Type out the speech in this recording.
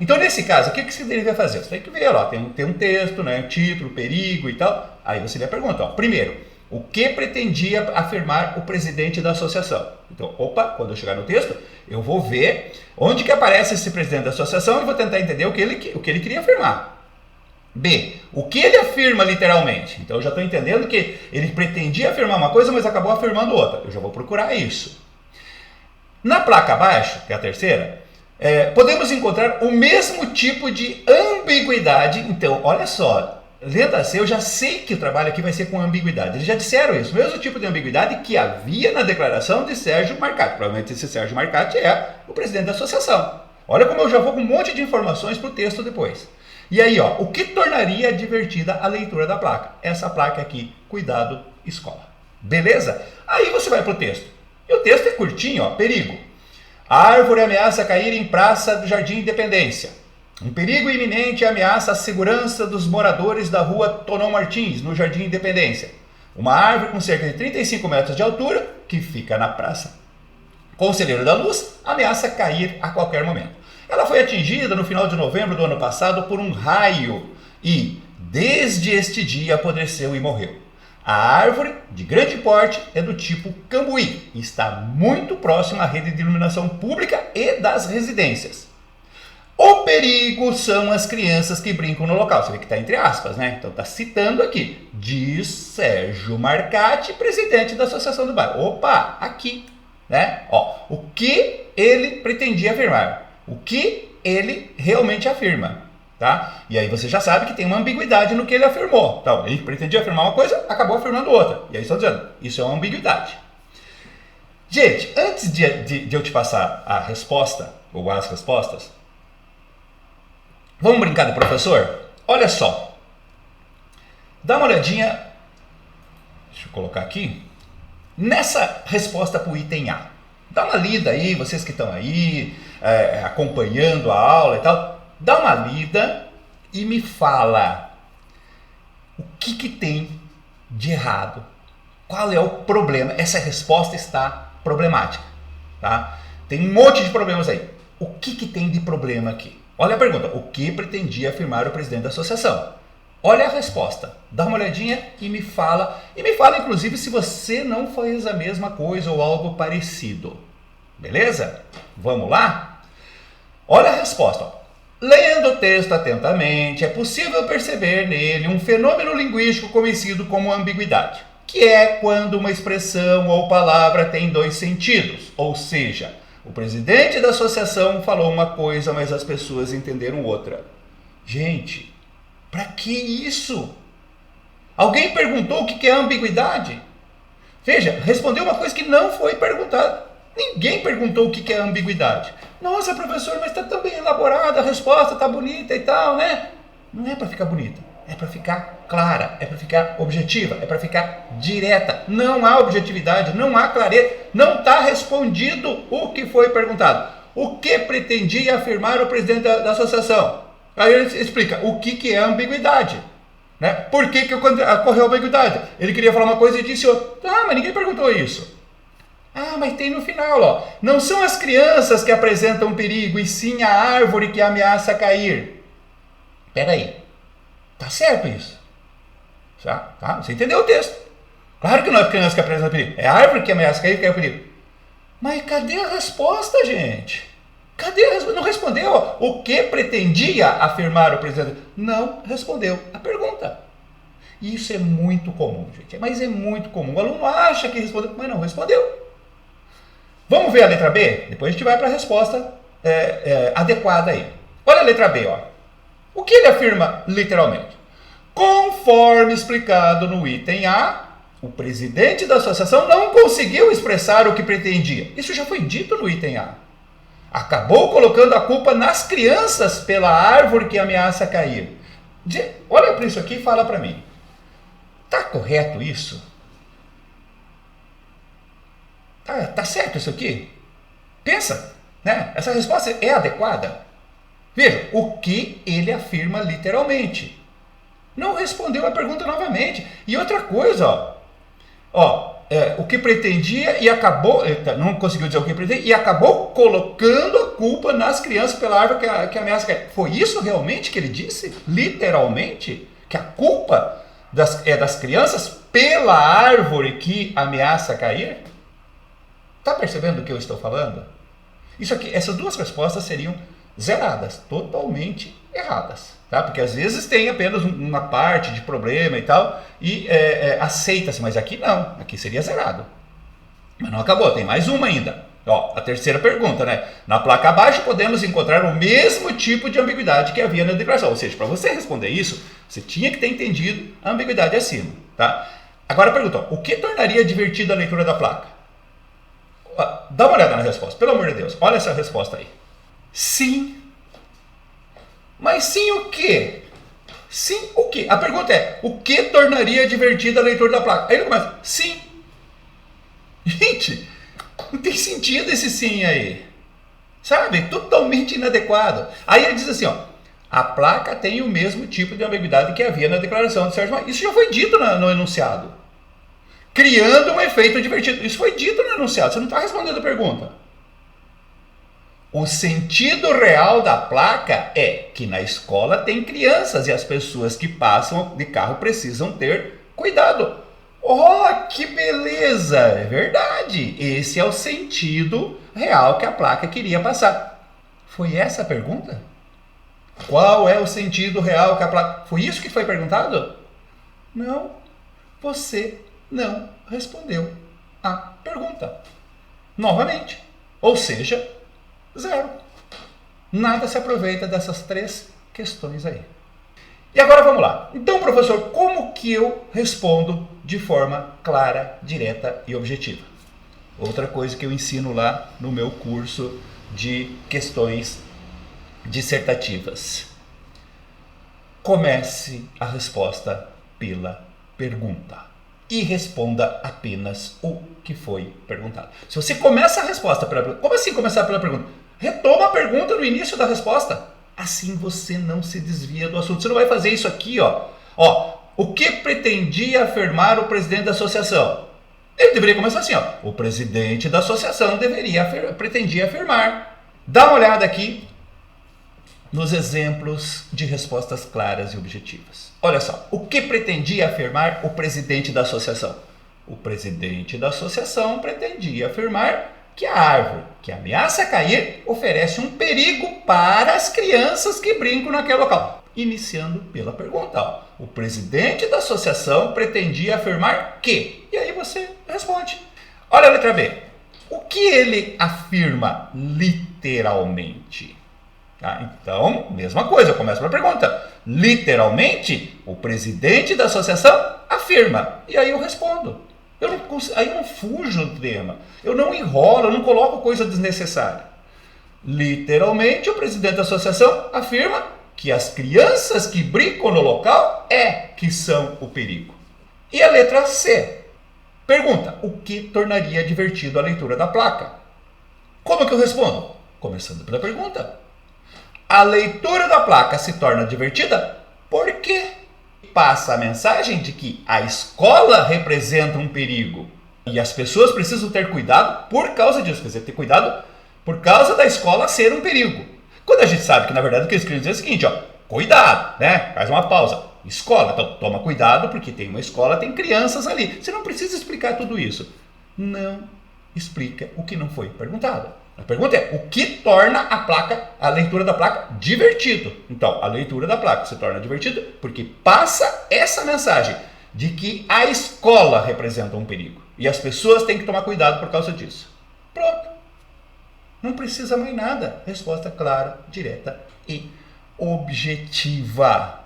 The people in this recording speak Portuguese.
Então, nesse caso, o que você deveria fazer? Você tem que ver, ó, tem um texto, né, título, perigo e tal. Aí você lê a pergunta, ó. Primeiro, o que pretendia afirmar o presidente da associação? Então, opa, quando eu chegar no texto, eu vou ver onde que aparece esse presidente da associação e vou tentar entender o que ele queria afirmar. B, o que ele afirma literalmente? Então eu já estou entendendo que ele pretendia afirmar uma coisa, mas acabou afirmando outra. Eu já vou procurar isso. Na placa abaixo, que é a terceira, podemos encontrar o mesmo tipo de ambiguidade. Então, olha só, letra C, eu já sei que o trabalho aqui vai ser com ambiguidade. Eles já disseram isso, o mesmo tipo de ambiguidade que havia na declaração de Sérgio Marcati. Provavelmente esse Sérgio Marcati é o presidente da associação. Olha como eu já vou com um monte de informações para o texto depois. E aí, ó, o que tornaria divertida a leitura da placa? Essa placa aqui, cuidado, escola. Beleza? Aí você vai para o texto. E o texto é curtinho, ó, perigo. A árvore ameaça cair em praça do Jardim Independência. Um perigo iminente ameaça a segurança dos moradores da rua Tonon Martins, no Jardim Independência. Uma árvore com cerca de 35 metros de altura, que fica na Praça Conselheiro da Luz, ameaça cair a qualquer momento. Ela foi atingida no final de novembro do ano passado por um raio e, desde este dia, apodreceu e morreu. A árvore, de grande porte, é do tipo cambuí e está muito próxima à rede de iluminação pública e das residências. O perigo são as crianças que brincam no local. Você vê que está entre aspas, né? Então está citando aqui. Diz Sérgio Marcati, presidente da Associação do Bairro. Opa, aqui, né? Ó, o que ele pretendia afirmar? O que ele realmente afirma, tá? E aí você já sabe que tem uma ambiguidade no que ele afirmou. Então, ele pretendia afirmar uma coisa, acabou afirmando outra. E aí estou dizendo, isso é uma ambiguidade. Gente, antes de eu te passar a resposta, ou as respostas, vamos brincar de professor? Olha só. Dá uma olhadinha, deixa eu colocar aqui, nessa resposta para o item A. Dá uma lida aí, vocês que estão aí, acompanhando a aula e tal. Dá uma lida e me fala o que tem de errado. Qual é o problema? Essa resposta está problemática, tá? Tem um monte de problemas aí. O que tem de problema aqui? Olha a pergunta. O que pretendia afirmar o presidente da associação? Olha a resposta. Dá uma olhadinha e me fala. E me fala, inclusive, se você não fez a mesma coisa ou algo parecido. Beleza? Vamos lá? Olha a resposta. Ó. Lendo o texto atentamente, é possível perceber nele um fenômeno linguístico conhecido como ambiguidade, que é quando uma expressão ou palavra tem dois sentidos, ou seja, o presidente da associação falou uma coisa, mas as pessoas entenderam outra. Gente, para que isso? Alguém perguntou o que é ambiguidade? Veja, respondeu uma coisa que não foi perguntada. Ninguém perguntou o que é ambiguidade. Nossa, professor, mas está tão bem elaborada, a resposta está bonita e tal, né? Não é para ficar bonita, é para ficar clara, é para ficar objetiva, é para ficar direta. Não há objetividade, não há clareza, não está respondido o que foi perguntado. O que pretendia afirmar o presidente da associação? Aí ele explica o que é ambiguidade. Né? Por que ocorreu a ambiguidade? Ele queria falar uma coisa e disse outra. Ah, mas ninguém perguntou isso. Ah, mas tem no final, ó. Não são as crianças que apresentam perigo, e sim a árvore que ameaça cair. Peraí. Tá certo isso? Tá? Você entendeu o texto? Claro que não é a criança que apresenta perigo. É a árvore que ameaça cair, que é o perigo. Mas cadê a resposta, gente? Cadê a resposta? Não respondeu, ó. O que pretendia afirmar o presidente? Não respondeu a pergunta. Isso é muito comum, gente. Mas é muito comum. O aluno acha que respondeu, mas não respondeu. Vamos ver a letra B? Depois a gente vai para a resposta adequada aí. Olha a letra B, ó. O que ele afirma literalmente? Conforme explicado no item A, o presidente da associação não conseguiu expressar o que pretendia. Isso já foi dito no item A. Acabou colocando a culpa nas crianças pela árvore que ameaça cair. Olha para isso aqui e fala para mim. Tá correto isso? Tá certo isso aqui? Pensa, né? Essa resposta é adequada? Veja, o que ele afirma literalmente. Não respondeu a pergunta novamente. E outra coisa, ó. o que pretendia e acabou, não conseguiu dizer o que pretendia, e acabou colocando a culpa nas crianças pela árvore que ameaça cair. Foi isso realmente que ele disse? Literalmente? Que a culpa é das crianças pela árvore que ameaça cair? Está percebendo o que eu estou falando? Isso aqui, essas duas respostas seriam zeradas, totalmente erradas. Tá? Porque às vezes tem apenas uma parte de problema e tal, e aceita-se, mas aqui não, aqui seria zerado. Mas não acabou, tem mais uma ainda. Ó, a terceira pergunta, né? Na placa abaixo podemos encontrar o mesmo tipo de ambiguidade que havia na declaração. Ou seja, para você responder isso, você tinha que ter entendido a ambiguidade acima. Tá? Agora a pergunta, o que tornaria divertida a leitura da placa? Dá uma olhada na resposta, pelo amor de Deus, olha essa resposta aí. Sim. Mas sim o quê? Sim o quê? A pergunta é, o que tornaria divertida a leitura da placa? Aí ele começa, sim. Gente, não tem sentido esse sim aí. Sabe? Totalmente inadequado. Aí ele diz assim, ó, a placa tem o mesmo tipo de ambiguidade que havia na declaração de Sérgio Maia. Isso já foi dito no enunciado. Criando um efeito divertido. Isso foi dito no enunciado, você não está respondendo a pergunta. O sentido real da placa é que na escola tem crianças e as pessoas que passam de carro precisam ter cuidado. Oh, que beleza! É verdade. Esse é o sentido real que a placa queria passar. Foi essa a pergunta? Qual é o sentido real que a placa... Foi isso que foi perguntado? Não. Você não respondeu a pergunta. Novamente. Ou seja... zero. Nada se aproveita dessas três questões aí. E agora vamos lá. Então, professor, como que eu respondo de forma clara, direta e objetiva? Outra coisa que eu ensino lá no meu curso de questões dissertativas. Comece a resposta pela pergunta. E responda apenas o que foi perguntado. Se você começa a resposta pela pergunta... Como assim começar pela pergunta? Retoma a pergunta no início da resposta. Assim você não se desvia do assunto. Você não vai fazer isso aqui, ó. Ó, o que pretendia afirmar o presidente da associação? Ele deveria começar assim, ó. O presidente da associação pretendia afirmar. Dá uma olhada aqui nos exemplos de respostas claras e objetivas. Olha só, o que pretendia afirmar o presidente da associação? O presidente da associação pretendia afirmar que a árvore que ameaça cair oferece um perigo para as crianças que brincam naquele local. Iniciando pela pergunta, ó, o presidente da associação pretendia afirmar que... E aí você responde. Olha a letra B. O que ele afirma literalmente? Então, mesma coisa, eu começo pela pergunta. Literalmente, o presidente da associação afirma. E aí eu respondo. Aí eu não fujo do tema. Eu não enrolo, eu não coloco coisa desnecessária. Literalmente, o presidente da associação afirma que as crianças que brincam no local que são o perigo. E a letra C. Pergunta, o que tornaria divertido a leitura da placa? Como que eu respondo? Começando pela pergunta. A leitura da placa se torna divertida porque passa a mensagem de que a escola representa um perigo e as pessoas precisam ter cuidado por causa disso. Quer dizer, ter cuidado por causa da escola ser um perigo. Quando a gente sabe que, na verdade, o que eles queriam dizer é o seguinte, ó, cuidado, né? Faz uma pausa. Escola, então toma cuidado porque tem uma escola, tem crianças ali. Você não precisa explicar tudo isso. Não explica o que não foi perguntado. A pergunta é, o que torna a leitura da placa divertido? Então, a leitura da placa se torna divertida porque passa essa mensagem de que a escola representa um perigo. E as pessoas têm que tomar cuidado por causa disso. Pronto. Não precisa mais nada. Resposta clara, direta e objetiva.